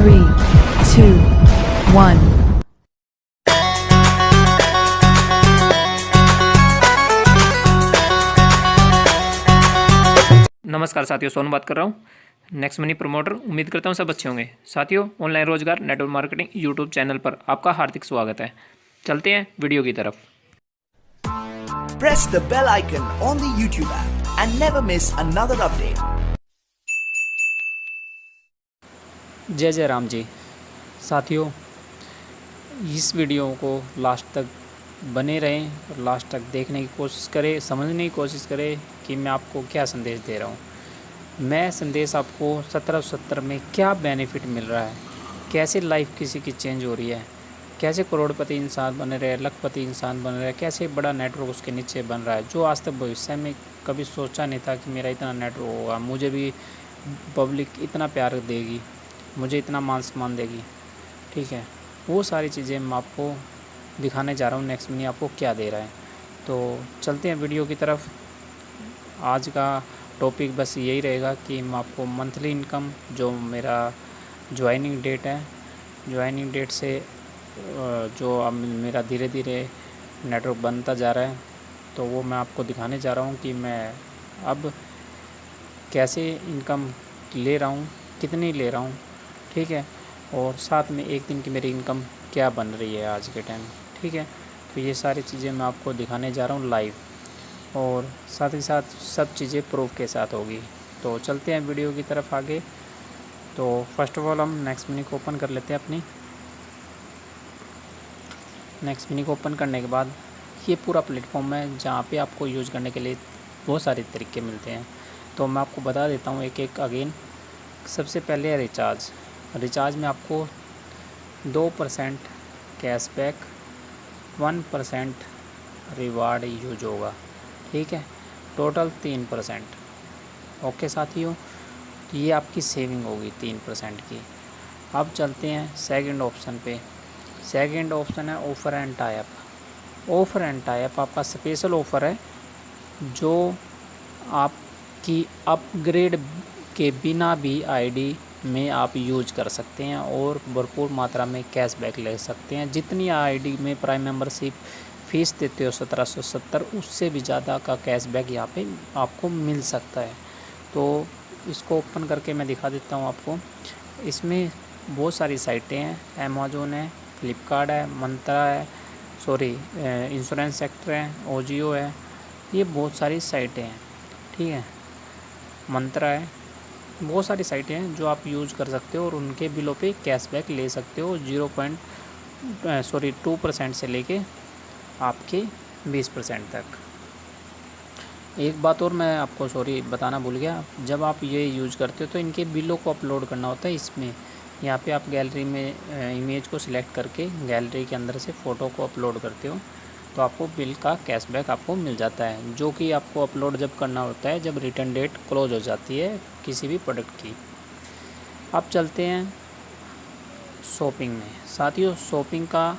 3, 2, 1. नमस्कार साथियों, सोनू बात कर रहा हूँ नेक्स्ट मनी प्रमोटर। उम्मीद करता हूँ सब अच्छे होंगे। साथियों, ऑनलाइन रोजगार नेटवर्क मार्केटिंग यूट्यूब चैनल पर आपका हार्दिक स्वागत है। चलते हैं वीडियो की तरफ। Press the bell icon on the YouTube app and never miss another update. जय जय राम जी। साथियों, इस वीडियो को लास्ट तक बने रहें और लास्ट तक देखने की कोशिश करें, समझने की कोशिश करें कि मैं आपको क्या संदेश दे रहा हूँ। मैं संदेश आपको 1770 में क्या बेनिफिट मिल रहा है, कैसे लाइफ किसी की चेंज हो रही है, कैसे करोड़पति इंसान बन रहे हैं, लखपति इंसान बन रहे हैं, कैसे बड़ा नेटवर्क उसके नीचे बन रहा है, जो आज तक भविष्य में कभी सोचा नहीं था कि मेरा इतना नेटवर्क होगा, मुझे भी पब्लिक इतना प्यार देगी, मुझे इतना मान सम्मान देगी। ठीक है, वो सारी चीज़ें मैं आपको दिखाने जा रहा हूँ नेक्स्ट मनी आपको क्या दे रहा है। तो चलते हैं वीडियो की तरफ। आज का टॉपिक बस यही रहेगा कि मैं आपको मंथली इनकम, जो मेरा ज्वाइनिंग डेट है, ज्वाइनिंग डेट से जो अब मेरा धीरे धीरे नेटवर्क बनता जा रहा है, तो वो मैं आपको दिखाने जा रहा हूँ कि मैं अब कैसे इनकम ले रहा हूँ, कितनी ले रहा हूँ। ठीक है, और साथ में एक दिन की मेरी इनकम क्या बन रही है आज के टाइम। ठीक है, तो ये सारी चीज़ें मैं आपको दिखाने जा रहा हूँ लाइव, और साथ ही साथ सब चीज़ें प्रूफ के साथ होगी। तो चलते हैं वीडियो की तरफ आगे। तो फर्स्ट ऑफ ऑल हम नेक्स्ट मनी को ओपन कर लेते हैं अपनी। नेक्स्ट मनी को ओपन करने के बाद ये पूरा प्लेटफॉर्म है जहाँ पे आपको यूज़ करने के लिए बहुत सारे तरीके मिलते हैं। तो मैं आपको बता देता हूँ एक एक अगेन। सबसे पहले है रिचार्ज। रिचार्ज में आपको 2% कैशबैक, 1% रिवार्ड यूज होगा। ठीक है, टोटल 3%। ओके साथियों, तो ये आपकी सेविंग होगी 3% की। अब चलते हैं सेकंड ऑप्शन पे। सेकंड ऑप्शन है offer and tie up. Offer and tie up आपका स्पेशल ऑफ़र है जो आपकी अपग्रेड के बिना भी आईडी में आप यूज कर सकते हैं और भरपूर मात्रा में कैशबैक ले सकते हैं। जितनी आईडी में प्राइम मेंबरशिप फ़ीस देते हो 1770, उससे भी ज़्यादा का कैशबैक यहाँ पे आपको मिल सकता है। तो इसको ओपन करके मैं दिखा देता हूँ आपको। इसमें बहुत सारी साइटें हैं, अमेज़ॉन है, फ्लिपकार्ट है, मंत्रा है, इंश्योरेंस सेक्टर है, ओजियो है, ये बहुत सारी साइटें हैं। ठीक है, मंत्रा है, बहुत सारी साइटें हैं जो आप यूज़ कर सकते हो और उनके बिलों पे कैशबैक ले सकते हो 2% से लेके आपके 20% तक। एक बात और मैं आपको बताना भूल गया, जब आप ये यूज़ करते हो तो इनके बिलों को अपलोड करना होता है। इसमें यहाँ पे आप गैलरी में इमेज को सिलेक्ट करके गैलरी के अंदर से फ़ोटो को अपलोड करते हो तो आपको बिल का कैशबैक आपको मिल जाता है, जो कि आपको अपलोड जब करना होता है जब रिटर्न डेट क्लोज हो जाती है किसी भी प्रोडक्ट की। अब चलते हैं शॉपिंग में। साथियों, शॉपिंग का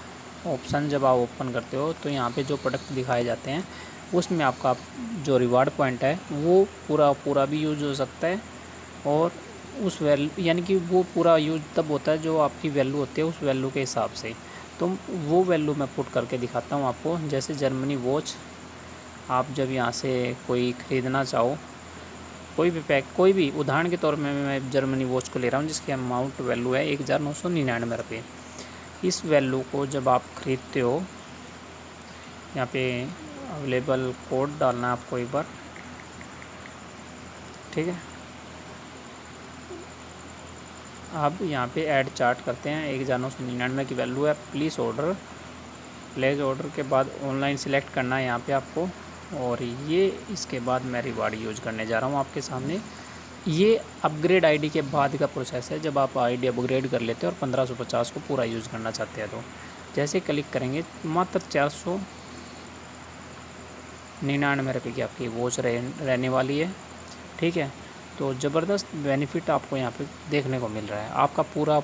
ऑप्शन जब आप ओपन करते हो तो यहाँ पे जो प्रोडक्ट दिखाए जाते हैं उसमें आपका जो रिवार्ड पॉइंट है वो पूरा भी यूज हो सकता है, और उस वैल्यू यानी कि वो पूरा यूज तब होता है जो आपकी वैल्यू होती है उस वैल्यू के हिसाब से। तो वो वैल्यू मैं पुट करके दिखाता हूँ आपको। जैसे जर्मनी वॉच, आप जब यहाँ से कोई ख़रीदना चाहो, कोई भी पैक, कोई भी उदाहरण के तौर में मैं जर्मनी वॉच को ले रहा हूँ जिसकी अमाउंट वैल्यू है 1999 रुपये। इस वैल्यू को जब आप ख़रीदते हो, यहाँ पे अवेलेबल कोड डालना है आपको एक बार। ठीक है, अब यहाँ पे ऐड चार्ट करते हैं। 1999 की वैल्यू है। प्लीज़ ऑर्डर के बाद ऑनलाइन सिलेक्ट करना है यहाँ पे आपको, और ये इसके बाद मैं रिवार्ड यूज करने जा रहा हूँ आपके सामने। ये अपग्रेड आईडी के बाद का प्रोसेस है, जब आप आईडी अपग्रेड कर लेते हो और 1550 को पूरा यूज़ करना चाहते हैं। तो जैसे क्लिक करेंगे मात्र 499 रुपये की आपकी वॉच रहने वाली है। ठीक है, तो ज़बरदस्त बेनिफिट आपको यहाँ पे देखने को मिल रहा है। आपका पूरा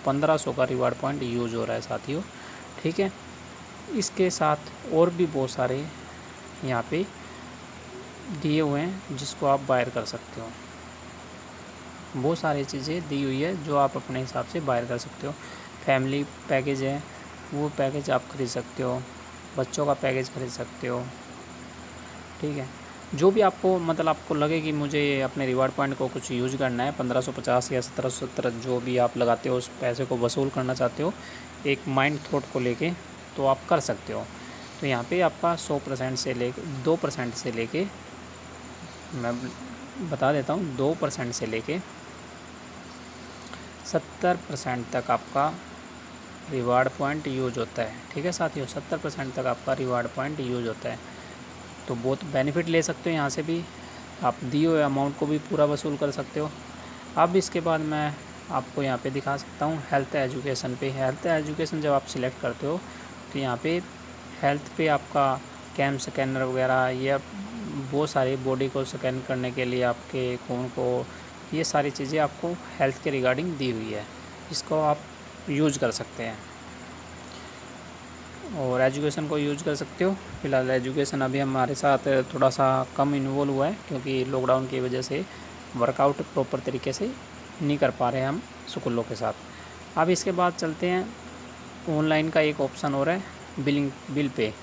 1500 का रिवार्ड पॉइंट यूज हो रहा है साथियों। ठीक है, इसके साथ और भी बहुत सारे यहाँ पे दिए हुए हैं जिसको आप बायर कर सकते हो। बहुत सारी चीज़ें दी हुई है जो आप अपने हिसाब से बायर कर सकते हो। फैमिली पैकेज है, वो पैकेज आप खरीद सकते हो, बच्चों का पैकेज खरीद सकते हो, ठीक है। जो भी आपको मतलब आपको लगे कि मुझे अपने रिवार्ड पॉइंट को कुछ यूज करना है, 1550 या 1770 जो भी आप लगाते हो उस पैसे को वसूल करना चाहते हो एक माइंड थॉट को लेके, तो आप कर सकते हो। तो यहाँ पे आपका 100% से लेके 2% से लेके, मैं बता देता हूँ, 2% से लेके 70% तक आपका रिवार्ड पॉइंट यूज होता है, ठीक है साथियों। 70% तक आपका रिवार्ड पॉइंट यूज होता है, तो बहुत बेनिफिट ले सकते हो यहाँ से भी। आप दिए हुए अमाउंट को भी पूरा वसूल कर सकते हो। अब इसके बाद मैं आपको यहाँ पे दिखा सकता हूँ हेल्थ एजुकेशन पे। हेल्थ एजुकेशन जब आप सिलेक्ट करते हो तो यहाँ पे हेल्थ पे आपका कैम स्कैनर वगैरह, ये बहुत सारी बॉडी को स्कैन करने के लिए आपके खून को, ये सारी चीज़ें आपको हेल्थ के रिगार्डिंग दी हुई है, इसको आप यूज कर सकते हैं। और एजुकेशन को यूज कर सकते हो। फ़िलहाल एजुकेशन अभी हमारे साथ थोड़ा सा कम इन्वॉल्व हुआ है क्योंकि लॉकडाउन की वजह से वर्कआउट प्रॉपर तरीके से नहीं कर पा रहे हैं हम स्कूलों के साथ। अब इसके बाद चलते हैं ऑनलाइन का एक ऑप्शन हो रहा है बिल पे।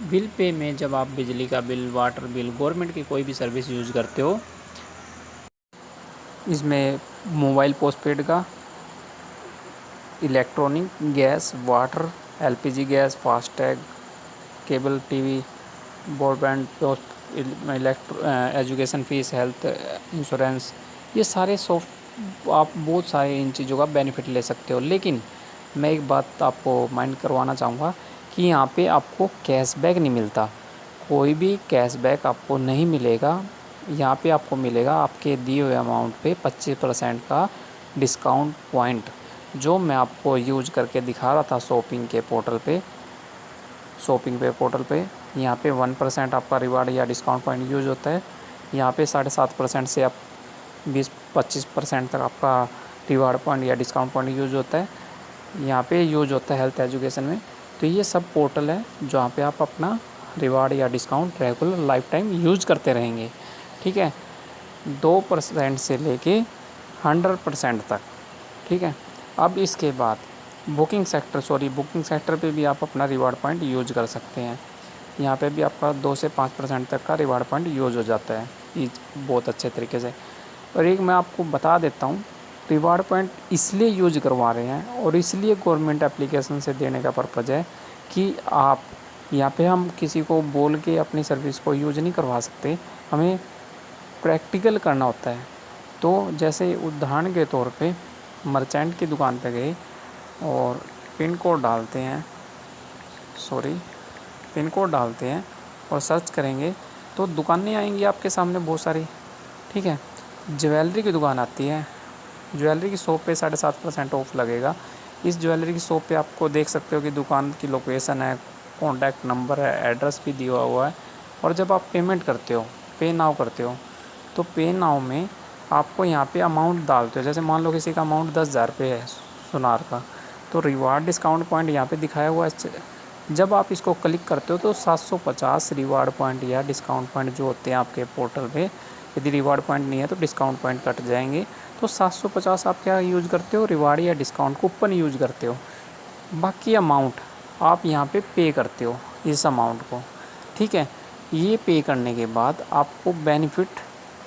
बिल पे में जब आप बिजली का बिल, वाटर बिल, गवर्नमेंट की कोई भी सर्विस यूज़ करते हो, इसमें मोबाइल पोस्टपेड का, electronic, gas, water, LPG gas, FASTag, cable TV, broadband, post, education fees, health insurance, ये सारे सॉफ्ट आप बहुत सारे इन चीज़ों का बेनिफिट ले सकते हो। लेकिन मैं एक बात आपको माइंड करवाना चाहूँगा कि यहाँ पे आपको कैशबैक नहीं मिलता, कोई भी कैशबैक आपको नहीं मिलेगा। यहाँ पे आपको मिलेगा आपके दिए हुए अमाउंट पे 25% का डिस्काउंट पॉइंट, जो मैं आपको यूज करके दिखा रहा था शॉपिंग पोर्टल पे। यहाँ पे 1% आपका रिवार्ड या डिस्काउंट पॉइंट यूज होता है। यहाँ पे 7.5% से आप 20-25% तक आपका रिवार्ड पॉइंट या डिस्काउंट पॉइंट यूज होता है। यहाँ पे यूज होता है हेल्थ एजुकेशन में। तो ये सब पोर्टल है जहाँ पे आप अपना रिवार्ड या discount regular life time use करते रहेंगे, ठीक है। 2% से लेके 100% तक, ठीक है। अब इसके बाद बुकिंग सेक्टर पे भी आप अपना रिवार्ड पॉइंट यूज कर सकते हैं। यहाँ पे भी आपका 2 से 5% तक का रिवार्ड पॉइंट यूज हो जाता है बहुत अच्छे तरीके से। और एक मैं आपको बता देता हूँ, रिवार्ड पॉइंट इसलिए यूज करवा रहे हैं और इसलिए गवर्नमेंट एप्लीकेशन से देने का पर्पज़ है कि आप यहाँ पे, हम किसी को बोल के अपनी सर्विस को यूज नहीं करवा सकते, हमें प्रैक्टिकल करना होता है। तो जैसे उदाहरण के तौर पे मर्चेंट की दुकान पे गए और पिन कोड डालते हैं और सर्च करेंगे तो दुकानें आएंगी आपके सामने बहुत सारी, ठीक है। ज्वेलरी की दुकान आती है, ज्वेलरी की शॉप पे 7.5% ऑफ लगेगा। इस ज्वेलरी की शॉप पे आपको देख सकते हो कि दुकान की लोकेशन है, कॉन्टैक्ट नंबर है, एड्रेस भी दिया हुआ है। और जब आप पेमेंट करते हो, पे नाउ करते हो, तो पे नाउ में आपको यहाँ पे अमाउंट डालते हो। जैसे मान लो किसी का अमाउंट 10,000 रुपये है सुनार का, तो रिवार्ड डिस्काउंट पॉइंट यहाँ पे दिखाया हुआ है। जब आप इसको क्लिक करते हो तो 750 रिवार्ड पॉइंट या डिस्काउंट पॉइंट जो होते हैं आपके पोर्टल पे, यदि रिवार्ड पॉइंट नहीं है तो डिस्काउंट पॉइंट कट जाएंगे। तो 750 आप क्या यूज़ करते हो, रिवार्ड या डिस्काउंट कूपन यूज़ करते हो। बाकी अमाउंट आप यहाँ पे पे करते हो इस अमाउंट को, ठीक है। ये पे करने के बाद आपको बेनिफिट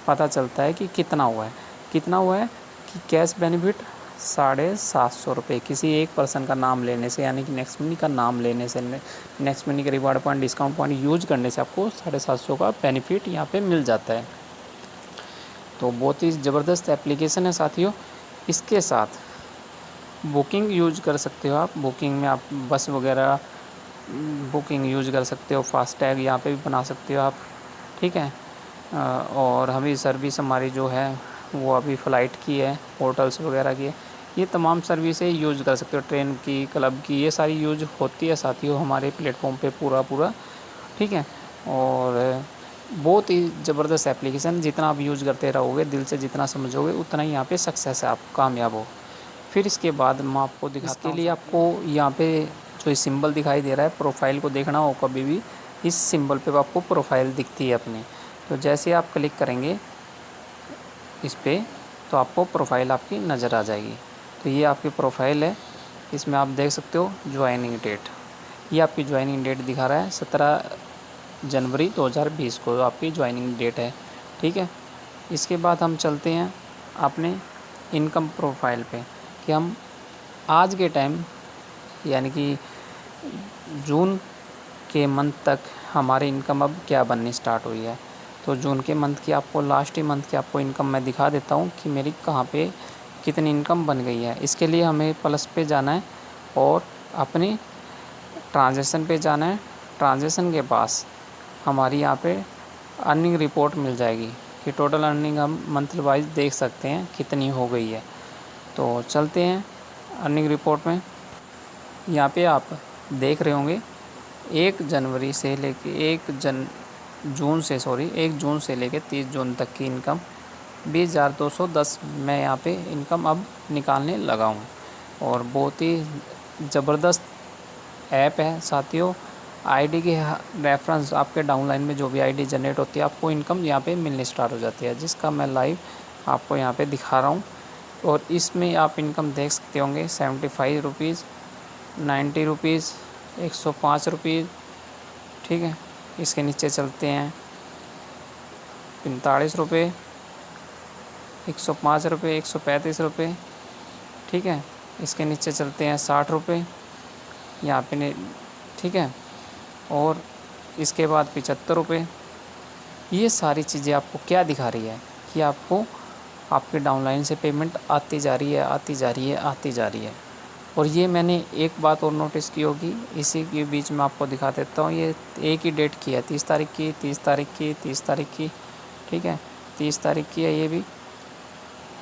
पता चलता है कि कितना हुआ है कि कैश बेनिफिट 750 रुपये किसी एक पर्सन का नाम लेने से, यानी कि नेक्स्ट मनी का नाम लेने से, नेक्स्ट मनी का reward point, discount point use करने से आपको 750 का बेनिफिट यहाँ पे मिल जाता है। तो बहुत ही ज़बरदस्त एप्लीकेशन है साथियों। इसके साथ बुकिंग यूज कर सकते हो आप। बुकिंग में आप बस वगैरह बुकिंग यूज कर सकते हो, फास्टैग यहाँ पे भी बना सकते हो आप, ठीक है। और हमें सर्विस हमारी जो है वो अभी फ़्लाइट की है, होटल्स वगैरह की है, ये तमाम सर्विसें यूज़ कर सकते हो। ट्रेन की, क्लब की, ये सारी यूज होती है साथियों हमारे प्लेटफॉर्म पे पूरा, ठीक है। और बहुत ही ज़बरदस्त एप्लीकेशन, जितना आप यूज़ करते रहोगे, दिल से जितना समझोगे, उतना ही यहाँ पे सक्सेस है, आप कामयाब हो। फिर इसके बाद मैं आपको दिखाता हूँ। इसके लिए आपको यहाँ पे जो सिंबल दिखाई दे रहा है, प्रोफाइल को देखना हो कभी भी, इस सिंबल पे आपको प्रोफाइल दिखती है अपनी। तो जैसे आप क्लिक करेंगे इस पर, तो तो आपको प्रोफाइल आपकी नज़र आ जाएगी। तो ये आपकी प्रोफाइल है, इसमें आप देख सकते हो ज्वाइनिंग डेट, ये आपकी ज्वाइनिंग डेट दिखा रहा है 17 जनवरी 2020 को आपकी ज्वाइनिंग डेट है। ठीक है, इसके बाद हम चलते हैं अपने इनकम प्रोफाइल पे कि हम आज के टाइम यानी कि जून के मंथ तक हमारी इनकम अब क्या बननी स्टार्ट हुई है। तो जून के मंथ की आपको लास्ट ही मंथ की आपको इनकम मैं दिखा देता हूँ कि मेरी कहाँ पे कितनी इनकम बन गई है। इसके लिए हमें प्लस पे जाना है और अपनी ट्रांजैक्शन पे जाना है। ट्रांजैक्शन के पास हमारी यहाँ पे अर्निंग रिपोर्ट मिल जाएगी कि टोटल अर्निंग हम मंथली वाइज देख सकते हैं कितनी हो गई है। तो चलते हैं अर्निंग रिपोर्ट में। यहाँ पे आप देख रहे होंगे 1 जनवरी से लेके 1 जून से लेके 30 जून तक की इनकम 20,210 मैं यहाँ पे इनकम अब निकालने लगा हूँ। और बहुत ही ज़बरदस्त ऐप है साथियों। आईडी के रेफरेंस आपके डाउनलाइन में जो भी आईडी जनरेट होती है आपको इनकम यहाँ पे मिलने स्टार्ट हो जाती है, जिसका मैं लाइव आपको यहाँ पे दिखा रहा हूँ। और इसमें आप इनकम देख सकते होंगे 75 रुपीज़, 90 रुपीज़, 105 रुपीज़। ठीक है, इसके नीचे चलते हैं 45 रुपये, 105 रुपये, 135 रुपये। ठीक है, इसके नीचे चलते हैं 60 रुपये यहाँ पे। ठीक है, और इसके बाद 75 रुपये। ये सारी चीज़ें आपको क्या दिखा रही है कि आपको आपके डाउनलाइन से पेमेंट आती जा रही है। और ये मैंने एक बात और नोटिस की होगी, इसी के बीच में आपको दिखा देता हूँ। ये एक ही डेट की है, 30 तारीख की। ठीक है, 30 तारीख की है ये भी।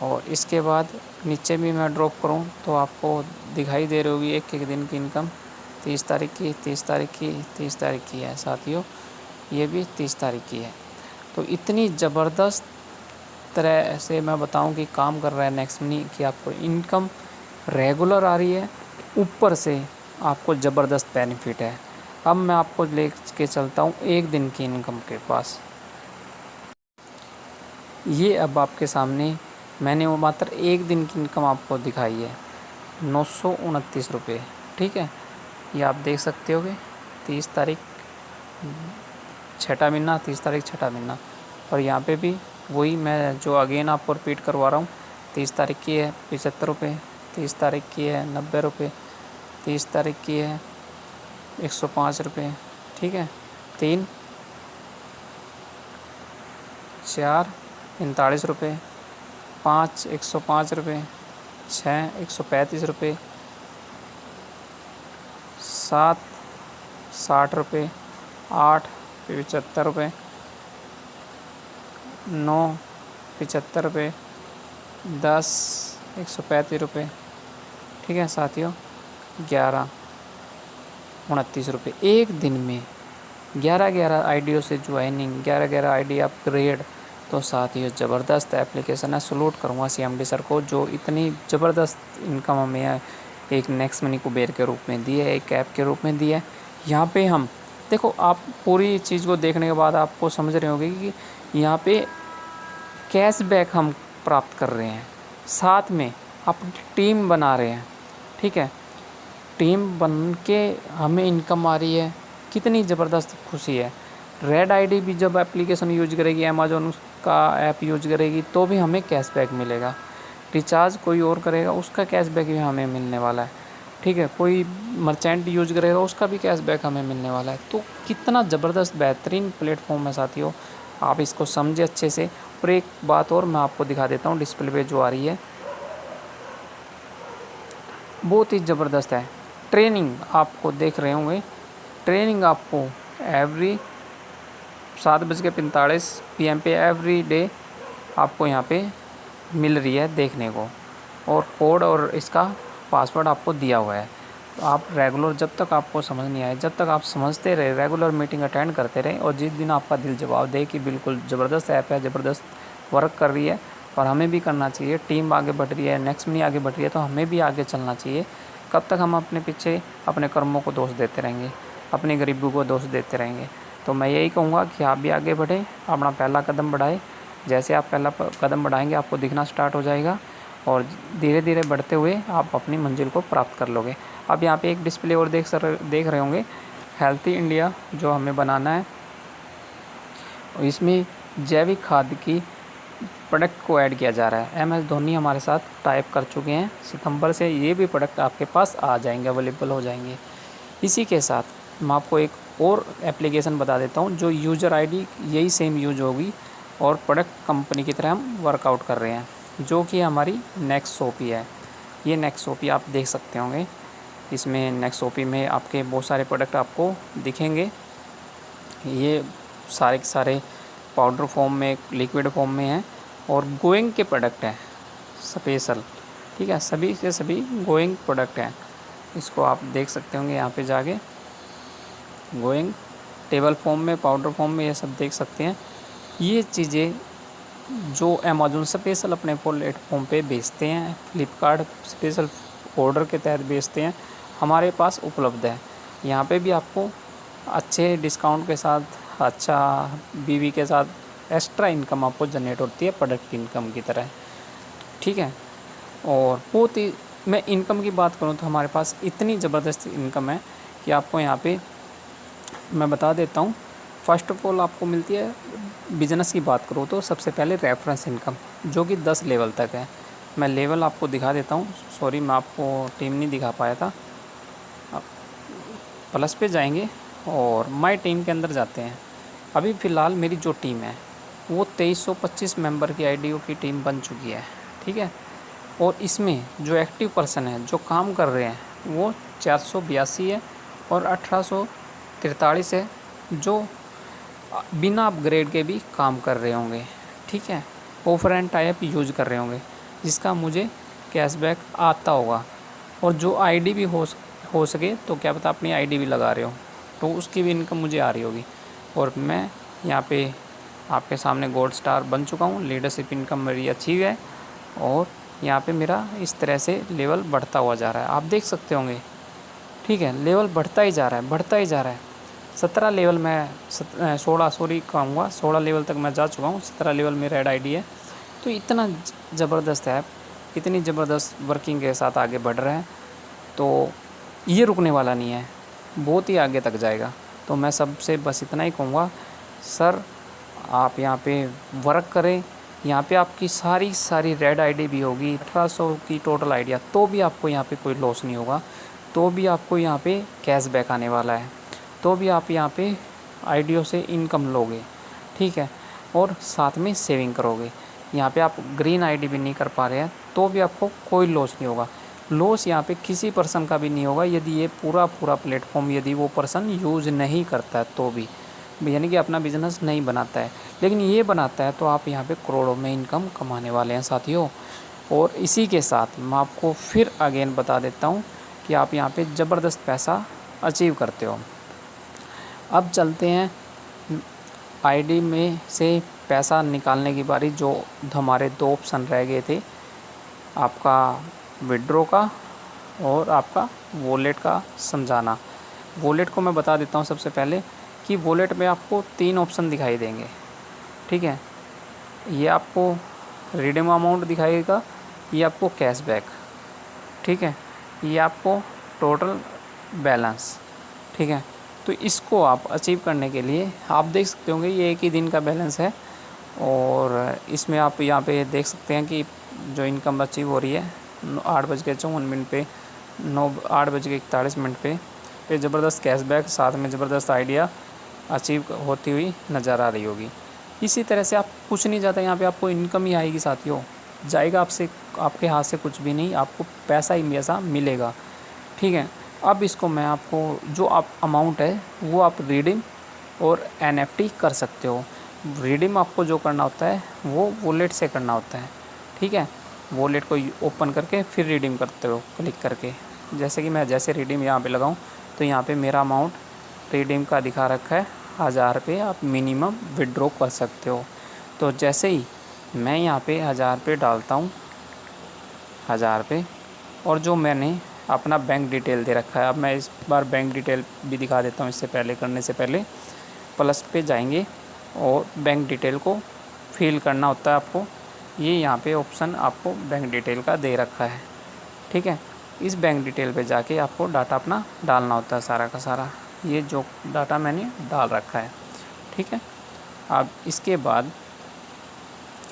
और इसके बाद नीचे भी मैं ड्रॉप करूँ तो आपको दिखाई दे रही होगी एक दिन की इनकम 30 तारीख की है साथियों। ये भी 30 तारीख की है। तो इतनी ज़बरदस्त तरह से मैं बताऊं कि काम कर रहा है नेक्स्ट मनी कि आपको इनकम रेगुलर आ रही है, ऊपर से आपको ज़बरदस्त बेनिफिट है। अब मैं आपको ले के चलता हूं एक दिन की इनकम के पास। ये अब आपके सामने मैंने वो मात्र एक दिन की इनकम आपको दिखाई है 929 रुपये। ठीक है, ये आप देख सकते होगे 30 तारीख छठा महीना। और यहाँ पे भी वही मैं जो अगेन आपको रिपीट करवा रहा हूँ, 30 तारीख की है 75 रुपये, 30 तारीख की है 90 रुपये, 30 तारीख की है 105 रुपये। ठीक है, 3, 4 45 रुपये, 5 105 रुपये, 6 135 रुपये, 7 60 रुपये, 8 75 रुपये, 9 75 रुपये, 10 135 रुपये। ठीक है साथियों, 11 29 रुपये। एक दिन में 11 आईडियों से ज्वाइनिंग, 11 आईडी अपग्रेड। तो साथियों ज़बरदस्त एप्लीकेशन है। सलूट करूँगा CMD सर को जो इतनी ज़बरदस्त इनकम हमें एक नेक्स्ट मनी कुबेर के रूप में दी है, एक ऐप के रूप में दी है। यहाँ पे हम देखो, आप पूरी चीज़ को देखने के बाद आपको समझ रहे होंगे कि यहाँ पे कैशबैक हम प्राप्त कर रहे हैं, साथ में अपनी टीम बना रहे हैं। ठीक है, टीम बन के हमें इनकम आ रही है, कितनी ज़बरदस्त खुशी है। रेड आईडी भी जब एप्लीकेशन यूज करेगी, अमेज़ॉन का ऐप यूज करेगी तो भी हमें कैशबैक मिलेगा। रिचार्ज कोई और करेगा उसका कैशबैक भी हमें मिलने वाला है। ठीक है, कोई मर्चेंट यूज करेगा उसका भी कैशबैक हमें मिलने वाला है। तो कितना ज़बरदस्त बेहतरीन प्लेटफॉर्म है साथियों, आप इसको समझे अच्छे से। और एक बात और मैं आपको दिखा देता हूँ, डिस्प्ले पे जो आ रही है बहुत ही ज़बरदस्त है। ट्रेनिंग आपको देख रहे होंगे, ट्रेनिंग आपको एवरी 7:45 PM पे एवरी डे आपको यहाँ पे मिल रही है देखने को। और कोड और इसका पासवर्ड आपको दिया हुआ है। तो आप रेगुलर, जब तक आपको समझ नहीं आए, जब तक आप समझते रहे, रेगुलर मीटिंग अटेंड करते रहे, और जिस दिन आपका दिल जवाब दे कि बिल्कुल ज़बरदस्त ऐप है, ज़बरदस्त वर्क कर रही है और हमें भी करना चाहिए, टीम आगे बढ़ रही है, नेक्स्ट मनी आगे बढ़ रही है, तो हमें भी आगे चलना चाहिए। कब तक हम अपने पीछे अपने कर्मों को दोष देते रहेंगे, अपनी गरीबी को दोष देते रहेंगे। तो मैं यही कहूँगा कि आप भी आगे बढ़ें, अपना पहला कदम बढ़ाएं जैसे आप पहला कदम बढ़ाएंगे आपको दिखना स्टार्ट हो जाएगा और धीरे धीरे बढ़ते हुए आप अपनी मंजिल को प्राप्त कर लोगे। अब यहाँ पे एक डिस्प्ले और देख रहे होंगे, हेल्थी इंडिया जो हमें बनाना है, इसमें जैविक खाद की प्रोडक्ट को ऐड किया जा रहा है। MS धोनी हमारे साथ टाइप कर चुके हैं, सितंबर से ये भी प्रोडक्ट आपके पास आ जाएंगे, अवेलेबल हो जाएंगे। इसी के साथ मैं आपको एक और एप्लीकेशन बता देता हूँ जो यूज़र ID यही सेम यूज होगी और प्रोडक्ट कंपनी की तरह हम वर्कआउट कर रहे हैं, जो कि हमारी नेक्सोपी है। ये नेक्सोपी आप देख सकते होंगे, इसमें नेक्सोपी में आपके बहुत सारे प्रोडक्ट आपको दिखेंगे। ये सारे के सारे पाउडर फॉर्म में, लिक्विड फॉर्म में हैं और गोइंग के प्रोडक्ट हैं स्पेशल, ठीक है, सभी के सभी गोइंग प्रोडक्ट हैं। इसको आप देख सकते होंगे यहाँ पे जाके, गोइंग टेबल फॉर्म में, पाउडर फॉर्म में, ये सब देख सकते हैं। ये चीज़ें जो अमेज़न स्पेशल अपने प्लेटफॉर्म पे बेचते हैं, फ्लिपकार्ट स्पेशल ऑर्डर के तहत बेचते हैं, हमारे पास उपलब्ध है। यहाँ पे भी आपको अच्छे डिस्काउंट के साथ, अच्छा BV के साथ एक्स्ट्रा इनकम आपको जनरेट होती है प्रोडक्ट इनकम की तरह, ठीक है। और बहुत ही, मैं इनकम की बात करूँ तो हमारे पास इतनी ज़बरदस्त इनकम है कि आपको यहाँ पे मैं बता देता हूँ। फ़र्स्ट ऑफ ऑल आपको मिलती है, बिज़नेस की बात करूँ तो सबसे पहले रेफरेंस इनकम जो कि 10 लेवल तक है। मैं लेवल आपको दिखा देता हूँ, सॉरी मैं आपको टीम नहीं दिखा पाया था। आप प्लस पे जाएंगे और माई टीम के अंदर जाते हैं। अभी फ़िलहाल मेरी जो टीम है वो 2325 मेंबर की IDO की टीम बन चुकी है, ठीक है। और इसमें जो एक्टिव पर्सन है, जो काम कर रहे हैं, वो 482 है और 1843 है जो बिना अपग्रेड के भी काम कर रहे होंगे, ठीक है। ऑफर एंड टाइप यूज़ कर रहे होंगे जिसका मुझे कैशबैक आता होगा। और जो ID भी हो सके तो क्या पता अपनी ID भी लगा रहे हो तो उसकी भी इनकम मुझे आ रही होगी। और मैं यहाँ पे आपके सामने गोल्ड स्टार बन चुका हूँ, लीडरशिप इनकम मेरी अच्छी है और यहाँ पे मेरा इस तरह से लेवल बढ़ता हुआ जा रहा है, आप देख सकते होंगे, ठीक है। लेवल बढ़ता ही जा रहा है, बढ़ता ही जा रहा है। 17 लेवल मैं 16 लेवल तक मैं जा चुका हूँ। 17 लेवल में रेड ID है। तो इतना ज़बरदस्त है, इतनी ज़बरदस्त वर्किंग के साथ आगे बढ़ रहे हैं, तो ये रुकने वाला नहीं है, बहुत ही आगे तक जाएगा। तो मैं सबसे बस इतना ही कहूँगा, सर आप यहाँ पे वर्क करें। यहाँ पे आपकी सारी रेड ID भी होगी, 1800 की टोटल आइडिया, तो भी आपको यहाँ पे कोई लॉस नहीं होगा, तो भी आपको यहाँ पे कैशबैक आने वाला है, तो भी आप यहाँ पे IDO से इनकम लोगे, ठीक है। और साथ में सेविंग करोगे। यहाँ पे आप ग्रीन ID भी नहीं कर पा रहे हैं तो भी आपको कोई लॉस नहीं होगा। लॉस यहाँ पे किसी पर्सन का भी नहीं होगा यदि ये पूरा प्लेटफॉर्म यदि वो पर्सन यूज़ नहीं करता है तो भी, यानी कि अपना बिज़नेस नहीं बनाता है। लेकिन ये बनाता है तो आप यहाँ पे करोड़ों में इनकम कमाने वाले हैं साथियों। और इसी के साथ मैं आपको फिर अगेन बता देता हूँ कि आप यहाँ पे ज़बरदस्त पैसा अचीव करते हो। अब चलते हैं ID में से पैसा निकालने की बारी। जो हमारे 2 ऑप्शन रह गए थे, आपका विड्रॉ का और आपका वॉलेट का समझाना। वॉलेट को मैं बता देता हूँ सबसे पहले कि वॉलेट में आपको 3 ऑप्शन दिखाई देंगे, ठीक है। ये आपको रिडीम अमाउंट दिखाएगा, ये आपको कैशबैक, ठीक है, ये आपको टोटल बैलेंस, ठीक है। तो इसको आप अचीव करने के लिए आप देख सकते होंगे ये एक ही दिन का बैलेंस है और इसमें आप यहाँ पे देख सकते हैं कि जो इनकम अचीव हो रही है 8:54 पे, 8:41 पे ज़बरदस्त कैशबैक साथ में ज़बरदस्त आइडिया अचीव होती हुई नज़र आ रही होगी। इसी तरह से आप कुछ नहीं जाता, यहाँ पे आपको इनकम ही आएगी साथियों, जाएगा आपसे, आपके हाथ से कुछ भी नहीं, आपको पैसा ही पैसा मिलेगा, ठीक है। अब इसको मैं आपको जो आप अमाउंट है वो आप रिडीम और NFT कर सकते हो। रिडीम आपको जो करना होता है वो वॉलेट से करना होता है, ठीक है। वॉलेट को ओपन करके फिर रिडीम करते हो क्लिक करके। जैसे कि मैं जैसे रिडीम यहाँ पे लगाऊँ तो यहाँ पे मेरा अमाउंट रिडीम का दिखा रखा है 1000 रुपये, आप मिनिमम विड्रॉ कर सकते हो। तो जैसे ही मैं यहाँ पे 1000 रुपये डालता हूँ, 1000 रुपये, और जो मैंने अपना बैंक डिटेल दे रखा है, अब मैं इस बार बैंक डिटेल भी दिखा देता हूँ। इससे पहले करने से पहले प्लस पे जाएंगे और बैंक डिटेल को फिल करना होता है आपको। ये यहाँ पे ऑप्शन आपको बैंक डिटेल का दे रखा है, ठीक है। इस बैंक डिटेल पे जाके आपको डाटा अपना डालना होता है सारा का सारा। ये जो डाटा मैंने डाल रखा है, ठीक है। अब इसके बाद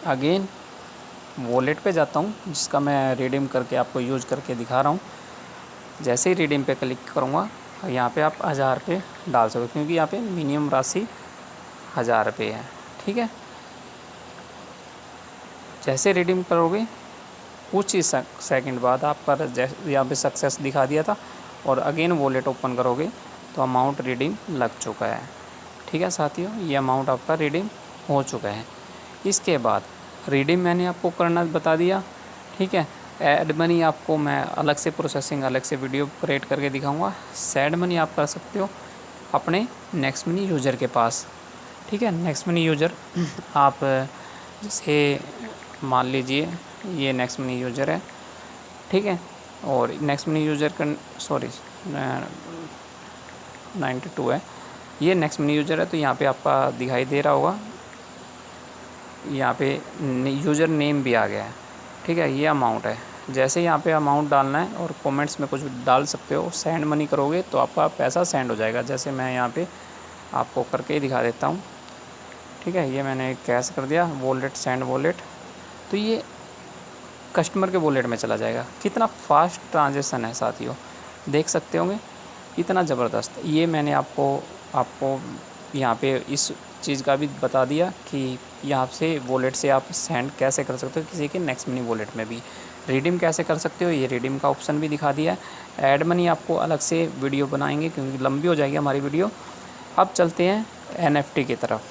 अगेन वॉलेट पे जाता हूँ, जिसका मैं रिडीम करके आपको यूज करके दिखा रहा हूँ। जैसे ही रिडीम पे क्लिक करूँगा, यहाँ पे आप 1000 रुपये डाल सकते हो, क्योंकि यहाँ पे मिनिमम राशि 1000 रुपये है, ठीक है। जैसे रिडीम करोगे कुछ ही सेकंड बाद आपका यहाँ पे सक्सेस दिखा दिया था, और अगेन वॉलेट ओपन करोगे तो अमाउंट रिडीम लग चुका है, ठीक है साथियों। ये अमाउंट आपका रिडीम हो चुका है। इसके बाद रिडीम मैंने आपको करना बता दिया, ठीक है। ऐड मनी आपको मैं अलग से प्रोसेसिंग अलग से वीडियो क्रिएट करके दिखाऊंगा। सेंड मनी आप कर सकते हो अपने नेक्स्ट मनी यूज़र के पास, ठीक है। नेक्स्ट मनी यूज़र आप जैसे मान लीजिए ये नेक्स्ट मनी यूज़र है, ठीक है। और नेक्स्ट मनी यूज़र का 92 है, ये नेक्स्ट मनी यूज़र है। तो यहाँ पे आपका दिखाई दे रहा होगा, यहाँ पे यूज़र नेम भी आ गया है, ठीक है। ये अमाउंट है। जैसे यहाँ पे अमाउंट डालना है और कमेंट्स में कुछ डाल सकते हो। सेंड मनी करोगे तो आपका पैसा सेंड हो जाएगा। जैसे मैं यहाँ पे आपको करके ही दिखा देता हूँ, ठीक है। ये मैंने कैश कर दिया, वॉलेट सेंड वॉलेट, तो ये कस्टमर के वॉलेट में चला जाएगा। कितना फास्ट ट्रांजेक्शन है साथियों, देख सकते होंगे, इतना ज़बरदस्त। ये मैंने आपको यहाँ पे इस चीज़ का भी बता दिया कि यहाँ से वॉलेट से आप सेंड कैसे कर सकते हो किसी के नेक्स्ट मनी वॉलेट में भी। रिडीम कैसे कर सकते हो, ये रिडीम का ऑप्शन भी दिखा दिया है। ऐड मनी आपको अलग से वीडियो बनाएंगे, क्योंकि लंबी हो जाएगी हमारी वीडियो। अब चलते हैं NFT की तरफ,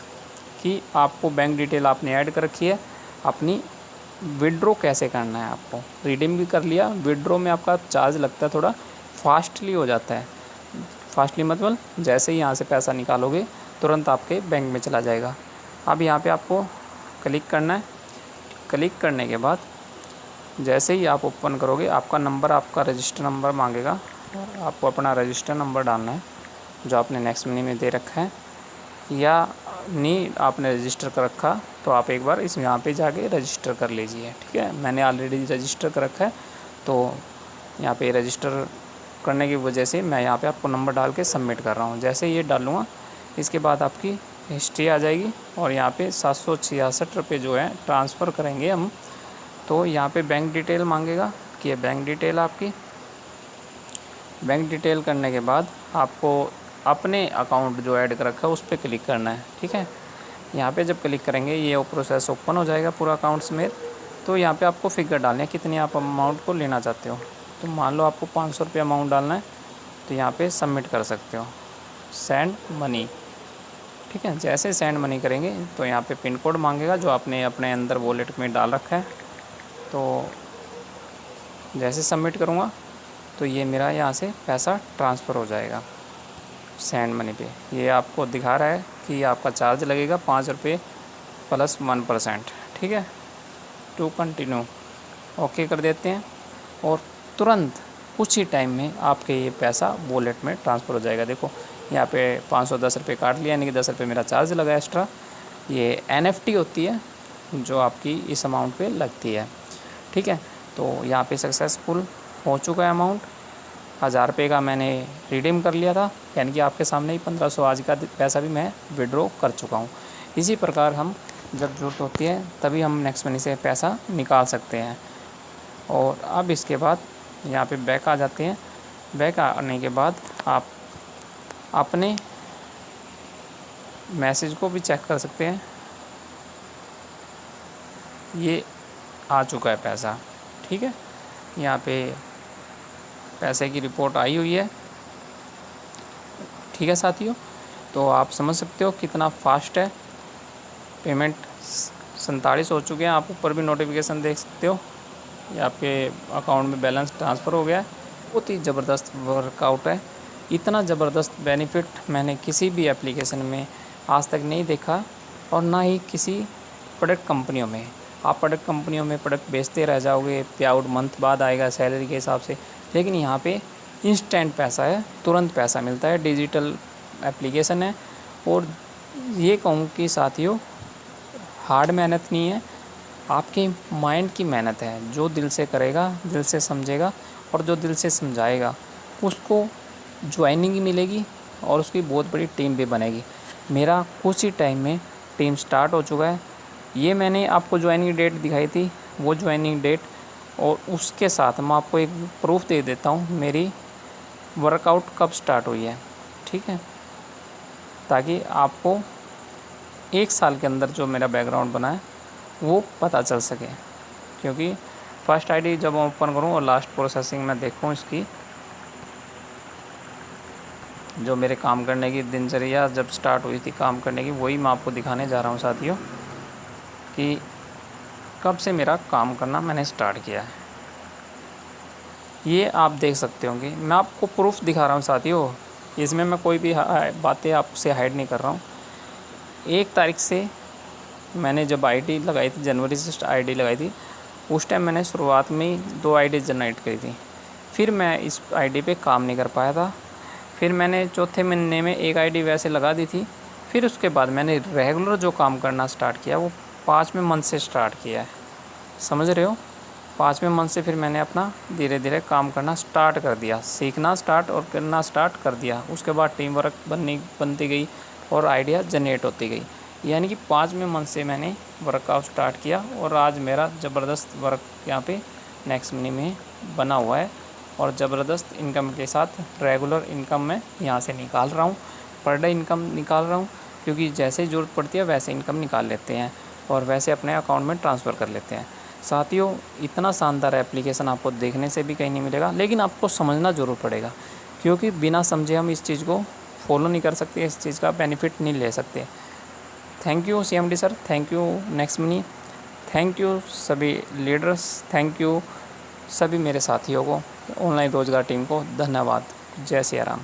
कि आपको बैंक डिटेल आपने ऐड कर रखी है, अपनी विड्रॉ कैसे करना है आपको। रिडीम भी कर लिया, विड्रॉ में आपका चार्ज लगता है, थोड़ा फास्टली हो जाता है। फास्टली मतलब जैसे ही यहाँ से पैसा निकालोगे तुरंत आपके बैंक में चला जाएगा। अब यहाँ पे आपको क्लिक करना है। क्लिक करने के बाद जैसे ही आप ओपन करोगे, आपका नंबर, आपका रजिस्टर नंबर मांगेगा, आपको अपना रजिस्टर नंबर डालना है जो आपने नेक्स्ट मनी में दे रखा है, या नहीं आपने रजिस्टर कर रखा तो आप एक बार इस यहाँ पे जाके रजिस्टर कर लीजिए, ठीक है। मैंने ऑलरेडी रजिस्टर कर रखा है, तो यहाँ पे रजिस्टर करने की वजह से मैं यहाँ पे आपको नंबर डाल के सबमिट कर रहा हूँ। जैसे ये डालूँगा, इसके बाद आपकी हिस्ट्री आ जाएगी, और यहाँ पे 766 रुपये जो है ट्रांसफ़र करेंगे हम। तो यहाँ पे बैंक डिटेल मांगेगा कि बैंक डिटेल आपकी, बैंक डिटेल करने के बाद आपको अपने अकाउंट जो ऐड कर रखा है उस पर क्लिक करना है, ठीक है। यहाँ पे जब क्लिक करेंगे ये प्रोसेस ओपन हो जाएगा पूरा अकाउंट समेत। तो यहाँ पे आपको फिगर डालना है कितनी आप अमाउंट को लेना चाहते हो। तो मान लो आपको 500 रुपये अमाउंट डालना है, तो यहाँ पे सबमिट कर सकते हो, सेंड मनी, ठीक है। जैसे सेंड मनी करेंगे तो यहाँ पे पिन कोड मांगेगा जो आपने अपने अंदर वॉलेट में डाल रखा है। तो जैसे सबमिट करूँगा तो ये मेरा यहाँ से पैसा ट्रांसफ़र हो जाएगा सेंड मनी पे। ये आपको दिखा रहा है कि आपका चार्ज लगेगा 5 रुपये प्लस 1%, ठीक है। टू कंटिन्यू ओके कर देते हैं, और तुरंत कुछ ही टाइम में आपके ये पैसा वॉलेट में ट्रांसफ़र हो जाएगा। देखो यहाँ पे 510 रुपये काट लिया, यानी कि 10 रुपये मेरा चार्ज लगा एक्स्ट्रा। ये NFT होती है जो आपकी इस अमाउंट पे लगती है, ठीक है। तो यहाँ पे सक्सेसफुल हो चुका है अमाउंट। 1000 रुपये का मैंने रिडीम कर लिया था, यानी कि आपके सामने ही 1500 आज का पैसा भी मैं विड्रॉ कर चुका हूँ। इसी प्रकार हम जब ज़रूरत होती है तभी हम नेक्स्ट मनी से पैसा निकाल सकते हैं। और अब इसके बाद यहाँ पे बैक आ जाते हैं। बैक आने के बाद आप अपने मैसेज को भी चेक कर सकते हैं। ये आ चुका है पैसा, ठीक है। यहाँ पे पैसे की रिपोर्ट आई हुई है, ठीक है साथियों। तो आप समझ सकते हो कितना फास्ट है। पेमेंट 47 हो चुके हैं, आप ऊपर भी नोटिफिकेशन देख सकते हो। ये आपके अकाउंट में बैलेंस ट्रांसफ़र हो गया है। बहुत ही ज़बरदस्त वर्कआउट है। इतना ज़बरदस्त बेनिफिट मैंने किसी भी एप्लीकेशन में आज तक नहीं देखा, और ना ही किसी प्रोडक्ट कंपनियों में। आप प्रोडक्ट कंपनियों में प्रोडक्ट बेचते रह जाओगे, पे आउट मंथ बाद आएगा सैलरी के हिसाब से, लेकिन यहाँ पे इंस्टेंट पैसा है, तुरंत पैसा मिलता है। डिजिटल एप्लीकेशन है, और ये कहूँ कि साथियों हार्ड मेहनत नहीं है, आपके माइंड की मेहनत है। जो दिल से करेगा, दिल से समझेगा और जो दिल से समझाएगा उसको ज्वाइनिंग मिलेगी और उसकी बहुत बड़ी टीम भी बनेगी। मेरा कुछ ही टाइम में टीम स्टार्ट हो चुका है। ये मैंने आपको ज्वाइनिंग डेट दिखाई थी, वो ज्वाइनिंग डेट, और उसके साथ मैं आपको एक प्रूफ दे देता हूँ मेरी वर्कआउट कब स्टार्ट हुई है, ठीक है, ताकि आपको 1 साल के अंदर जो मेरा बैकग्राउंड बना है वो पता चल सके। क्योंकि फर्स्ट आईडी जब मैं ओपन करूँ और लास्ट प्रोसेसिंग में देखूँ इसकी, जो मेरे काम करने की दिनचर्या जब स्टार्ट हुई थी काम करने की, वही मैं आपको दिखाने जा रहा हूँ साथियों कि कब से मेरा काम करना मैंने स्टार्ट किया है। ये आप देख सकते होंगे, मैं आपको प्रूफ दिखा रहा हूँ साथियों, इसमें मैं कोई भी बातें आपसे हाइड नहीं कर रहा हूँ। 1 तारीख से मैंने जब आईडी लगाई थी, जनवरी से आईडी लगाई थी, उस टाइम मैंने शुरुआत में ही 2 आईडी जनरेट करी थी। फिर मैं इस आईडी पे काम नहीं कर पाया था। फिर मैंने चौथे महीने में 1 आईडी वैसे लगा दी थी। फिर उसके बाद मैंने रेगुलर जो काम करना स्टार्ट किया वो 5वें मंथ से स्टार्ट किया है, समझ रहे हो। 5वें मंथ से फिर मैंने अपना धीरे धीरे काम करना स्टार्ट कर दिया, सीखना स्टार्ट और करना स्टार्ट कर दिया। उसके बाद टीम वर्क बनती गई और आइडिया जनरेट होती गई। यानी कि 5वें मंथ से मैंने वर्कआउट स्टार्ट किया और आज मेरा ज़बरदस्त वर्क यहाँ पे नेक्स्ट मनी में बना हुआ है और ज़बरदस्त इनकम के साथ रेगुलर इनकम मैं यहाँ से निकाल रहा हूँ। पर डे इनकम निकाल रहा हूँ, क्योंकि जैसे ज़रूरत पड़ती है वैसे इनकम निकाल लेते हैं और वैसे अपने अकाउंट में ट्रांसफ़र कर लेते हैं। साथियों, इतना शानदार एप्लीकेशन आपको देखने से भी कहीं नहीं मिलेगा, लेकिन आपको समझना ज़रूर पड़ेगा, क्योंकि बिना समझे हम इस चीज़ को फॉलो नहीं कर सकते, इस चीज़ का बेनिफिट नहीं ले सकते। Thank you CMD sir, thank you next money, thank you सभी लीडर्स, थैंक यू सभी मेरे साथियों को, ऑनलाइन रोजगार टीम को धन्यवाद। जय सिया राम।